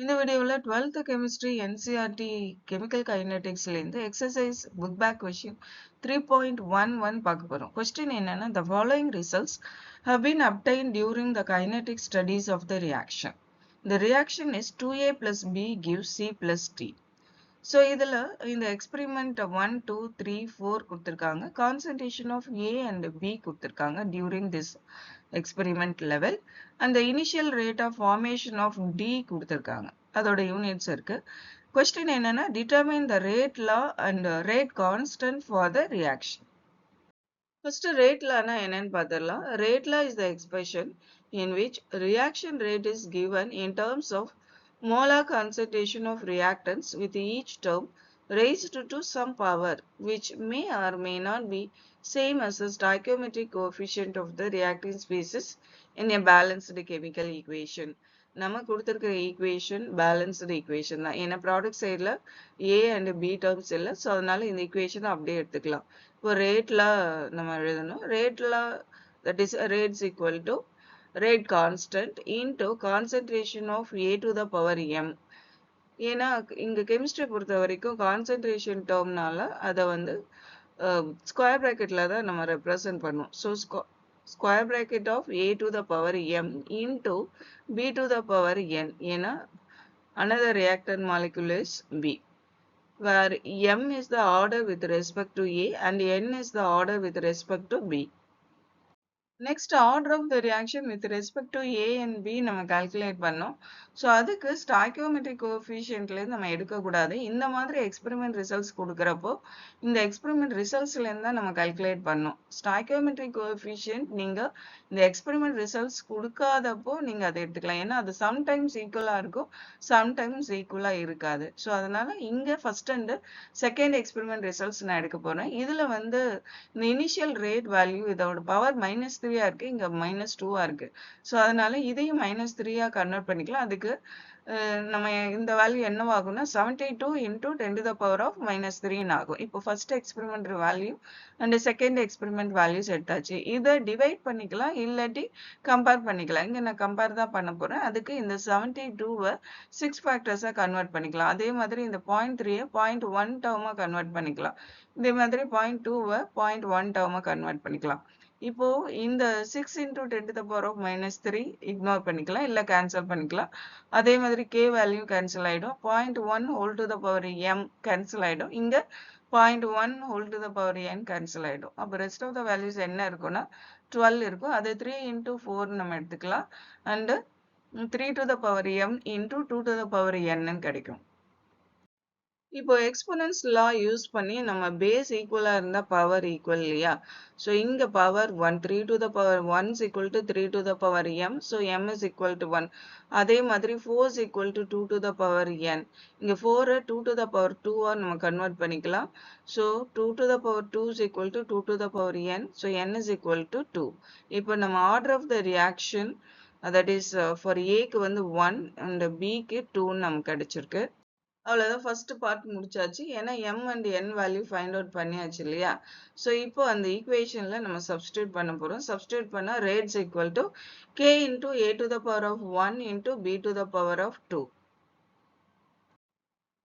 இந்த வீடியோவில் 12th chemistry NCERT chemical kinetics லேருந்து exercise book back question 3.11 பார்க்க போறோம். Question என்னன்னா, the following results have been obtained during the kinetic studies of the reaction. The reaction is 2A plus B gives C plus T. So இதில் இந்த experiment 1, 2, 3, 4 கொடுத்திருக்காங்க. Concentration of A and B கொடுத்திருக்காங்க during this experiment level. And the initial rate of formation of D கொடுத்திருக்காங்க. அதோட units இருக்கு. Question என்னன்னா, determine the rate law and rate constant for the reaction. First rate law na என்னன்னு பார்த்திடலாம். Rate law is the expression in which reaction rate is given in terms of molar concentration of reactants with each term raised to some power which may or may not be same as the stoichiometric coefficient of the reacting species in a balanced chemical equation. நம்ம கொடுத்திருக்கிற equation balanced equation தான். ஏன்னா product சைடில் A and B terms இல்லை. So அதனால இந்த ஈக்குவேஷனை அப்படியே எடுத்துக்கலாம். இப்போ ரேட்லாம் நம்ம எழுதணும். ரேட்லாம் that is rates equal to rate constant into concentration of A to the power M. ஏன்னா இங்க கெமிஸ்ட்ரி பொறுத்த வரைக்கும் கான்சென்ட்ரேஷன் டேர்ம்னால அதை வந்து ஸ்கொயர் பிராக்கெட்ல தான் நம்ம ரெப்ரசன்ட் பண்ணுவோம். So square bracket of A to the power M into B to the power N. ஏன்னா another reactant molecule is B, where M is the order with respect to A and N is the order with respect to B. Next, order of the reaction with respect to A and B நம்ம calculate பண்ணோம். So அதுக்கு stoichiometric coefficientலேருந்து நம்ம எடுக்கக்கூடாது. இந்த மாதிரி experiment results கொடுக்குறப்போ இந்த experiment ரிசல்ட்ஸ்லேருந்து தான் நம்ம calculate பண்ணோம். stoichiometric coefficient நீங்கள் இந்த எக்ஸ்பெரிமெண்ட் ரிசல்ட்ஸ் கொடுக்காதப்போ நீங்கள் அதை எடுத்துக்கலாம். ஏன்னா அது சம்டைம்ஸ் ஈக்குவலாக இருக்கும், சம்டைம்ஸ் ஈக்குவலாக இருக்காது. ஸோ அதனால இங்கே first and second experiment results நான் எடுக்க போகிறேன். இதில் வந்து இந்த இனிஷியல் ரேட் வேல்யூ இதோட பவர் -3 இருக்கு, இங்க -2 இருக்கு. ஸோ அதனால இதையும் -3 கன்வெர்ட் பண்ணிக்கலாம். அதுக்கு நம்ம இந்த value என்னவாகும்னா 72 into 10 to the power of -3 ஆகும். இப்போ first experiment value and second experiment values எடுத்தாச்சு. இதை டிவைட் பண்ணிக்கலாம், இல்லாட்டி கம்பேர் பண்ணிக்கலாம். இங்க நான் கம்பேர் தான் பண்ண போறேன். அதுக்கு இந்த 72 6 ஃபேக்டர்ஸா கன்வெர்ட் பண்ணிக்கலாம். அதே மாதிரி இந்த 0.3 0.1 டேர்மா கன்வெர்ட் பண்ணிக்கலாம். இதே மாதிரி 0.2 0.1 டேர்மா கன்வெர்ட் பண்ணிக்கலாம். இப்போ இந்த 6 into 10 to the power of -3 ignore பண்ணிக்கலாம், இல்ல கேன்சல் பண்ணிக்கலாம். அதே மாதிரி k வேல்யூ கேன்சல் ஆயிடும். 0.1 whole to the power m cancel ஆயிடும். இங்க 0.1 whole to the power n cancel ஆயிடும். அப்போ ரெஸ்ட் ஆஃப் த வேல்யூஸ் என்ன இருக்கும்னா 12 இருக்கும். அது 3 into 4 நம்ம எடுத்துக்கலாம். And 3 to the power m into 2 to the power n கிடைக்கும். இப்போ எக்ஸ்போனன்ஸ் லா யூஸ் பண்ணி நம்ம பேஸ் ஈக்குவலா இருந்தா பவர் ஈக்குவல் இல்லையா? ஸோ இங்க power 1 3 to the power 1 is equal to 3 to the power m. So m is equal to 1. அதே மாதிரி 4 is equal to 2 to the power n. இங்க 4 2 to the power 2 நம்ம கன்வெர்ட் பண்ணிக்கலாம். So 2 to the power 2 is equal to 2 to the power n. So n is equal to 2. இப்போ நம்ம order of the reaction that is for ஏக்கு வந்து 1 and பிக்கு 2 நமக்கு கிடைச்சிருக்கு. அவ்வளோதான், ஃபர்ஸ்ட் பார்ட் முடிச்சாச்சு. ஏன்னா m and n value find out பண்ணியாச்சு இல்லையா? ஸோ இப்போ அந்த ஈக்குவேஷனில் நம்ம சப்ஸ்டியூட் பண்ண போகிறோம். சப்ஸ்டியூட் பண்ணால் rates equal to k into a to the power of 1 into b to the power of 2.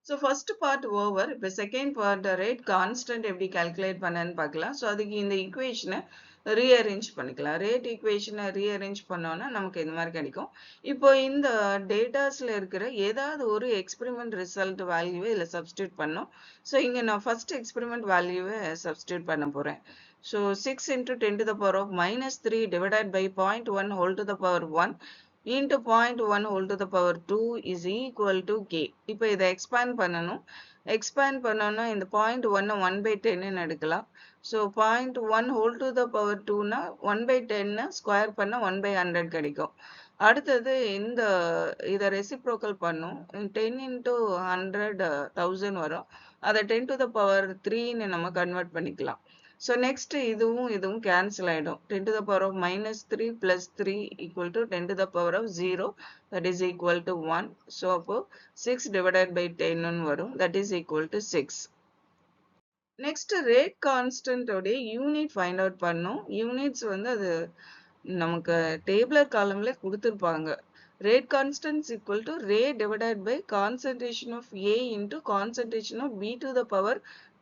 So first part over. இப்போ செகண்ட் பார்ட் ரேட் கான்ஸ்டன்ட் எப்படி கால்குலேட் பண்ணன்னு பார்க்கலாம். ஸோ அதுக்கு இந்த ஈக்குவேஷனை ரீஅரேஞ்ச் பண்ணிக்கலாம். ரேட் ஈக்குவேஷனை ரீஅரேஞ்ச் பண்ணோன்னா நமக்கு இந்த மாதிரி கிடைக்கும். இப்போ இந்த டேட்டாஸில் இருக்கிற ஏதாவது ஒரு எக்ஸ்பெரிமெண்ட் ரிசல்ட் வேல்யூவை இதில் சப்ஸ்டியூட் பண்ணோம். ஸோ இங்கே நான் ஃபர்ஸ்ட் எக்ஸ்பெரிமெண்ட் வேல்யூவை சப்ஸ்டியூட் பண்ண போகிறேன். So 6 into 10 to the power of -3 divided by 0.1 whole to the power 1 into 0.1 whole to the power 2 is equal to k. இப்போ இதை எக்ஸ்பேண்ட் பண்ணணும். எக்ஸ்பேண்ட் பண்ணோன்னா இந்த 0.1 1/10 எடுக்கலாம். So 0.1 whole to the power 2னா 1/10 square பண்ண 1/100 கிடைக்கும். அடுத்தது இந்த இதை ரெசிப்ரோக்கல் பண்ணும். 10 into 100 1000 வரும். அதை 10 to the power 3ன்னு நம்ம கன்வெர்ட் பண்ணிக்கலாம். ஸோ நெக்ஸ்ட் இதுவும் கேன்சல் ஆகிடும். 10 to the power of -3 plus 3 equal to 10 to the power of 0, that is equal to 1. So அப்போ 6 divided by 10 வரும், that is equal to 6. Next rate கான்ஸ்டன்டோடைய unit find out பண்ணோம். Units வந்து அது நமக்கு டேபிளர் காலம்ல கொடுத்துருப்பாங்க. rate constant is equal to rate divided by concentration of A into concentration of B to the power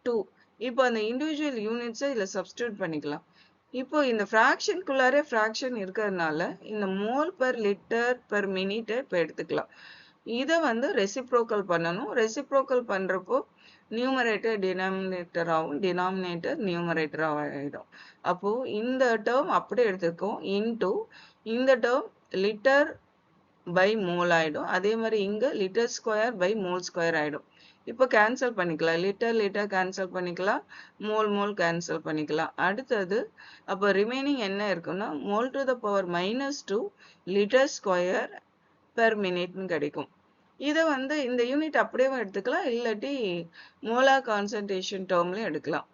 2. இப்போ அந்த இண்டிவிஜுவல் யூனிட்ஸை இதில் சப்ஸ்டியூட் பண்ணிக்கலாம். இப்போ இந்த ஃப்ராக்ஷனுக்குள்ளாரே ஃப்ராக்ஷன் இருக்கிறதுனால இந்த மோல் பெர் லிட்டர் பெர் மினிட்டை இப்போ எடுத்துக்கலாம். இதை வந்து ரெசிப்ரோக்கல் பண்ணணும். ரெசிப்ரோக்கல் பண்ணுறப்போ நியூமரேட்டர் டினாமினேட்டராகவும் டினாமினேட்டர் நியூமரேட்டராகவும் ஆகிடும். அப்போது இந்த டேர்ம் அப்படியே எடுத்துருக்கோம். இன்டூ இந்த டேர்ம் லிட்டர் பை மோல் ஆகிடும். அதே மாதிரி இங்கே litre square by mole square ஆகிடும். இப்போ கேன்சல் பண்ணிக்கலாம். லிட்டர் லிட்டர் கேன்சல் பண்ணிக்கலாம், மோல் மோல் கேன்சல் பண்ணிக்கலாம். அடுத்தது அப்போ ரிமைனிங் என்ன இருக்குன்னா mole to the power -2 litre square per மினிட்னு கிடைக்கும். இதை வந்து இந்த யூனிட் அப்படியே எடுத்துக்கலாம், இல்லாட்டி மோலார் கான்சன்ட்ரேஷன் டேர்ம்லையும் எடுக்கலாம்.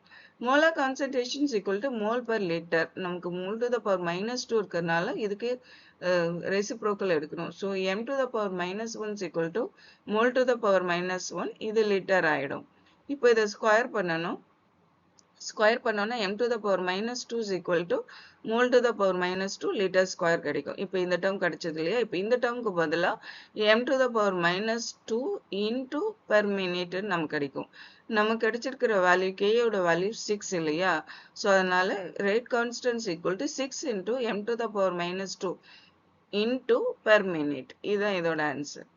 Molar concentration is equal to mole per litre. நமக்கு மோல் டு த பவர் -2 இருக்கிறதுனால இதுக்கு ரெசிப்ரோக்கல் எடுக்கணும். So m to the power -1 is equal to mole to the power -1, இது லிட்டர் ஆகிடும். இப்போ இதை ஸ்கொயர் பண்ணணும். ஸ்கொயர் பண்ணோன்னா m to the power -2 is equal to mole to the power -2 litre square கிடைக்கும். இப்போ இந்த டேர்ம் கிடைச்சது இல்லையா? இப்போ இந்த டேர்முக்கு பதிலாக m to the power -2 into per மினிட்னு நமக்கு கிடைக்கும். நமக்கு கிடைச்சிருக்கிற வேல்யூ கேயோட வேல்யூ 6 இல்லையா? ஸோ அதனால rate constant equal to 6 into m to the power -2 into per minute. இதுதான் இதோட ஆன்சர்.